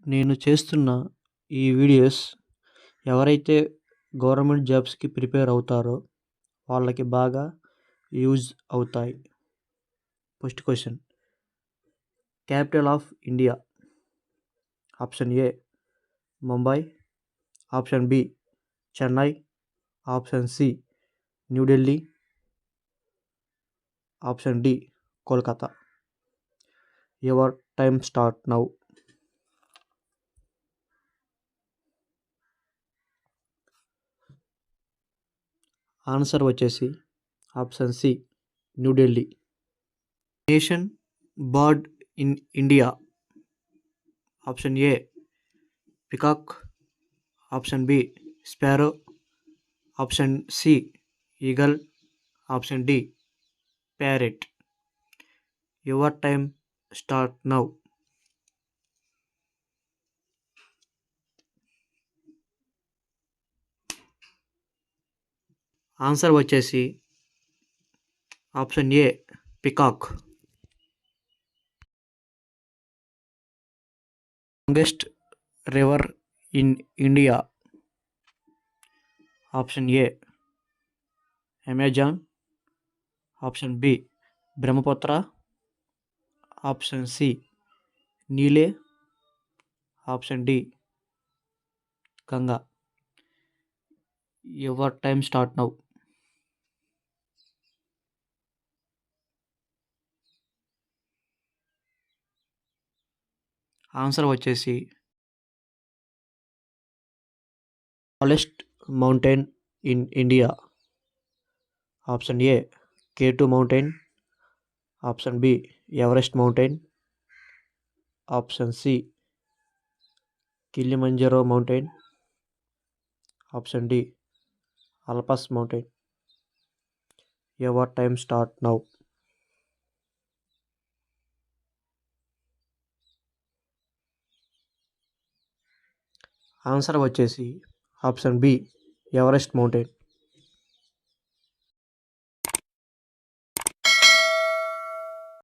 నేను చేస్తున్న ఈ వీడియోస్ ఎవరైతే గవర్నమెంట్ జాబ్స్కి ప్రిపేర్ అవుతారో వాళ్ళకి బాగా యూజ్ అవుతాయి. First question, capital of India. Option A Mumbai, option B Chennai, option C New Delhi, option D Kolkata. Your time start now. Answer వచ్చేసి option C New Delhi. Nation bird in India. Option A peacock, option B sparrow, option C eagle, option D parrot. Your time start now. Answer వచ్చేసి option A peacock. Longest river in India. Option A Amazon, option B Brahmaputra, option C Nile, option D Ganga. Your time start now. Answer వచ్చేసి tallest mountain in India. Option A K2 mountain, option B Everest mountain, option C Kilimanjaro mountain, option D Alps mountain. Your time start now. Answer వచ్చేసి option B Everest mountain.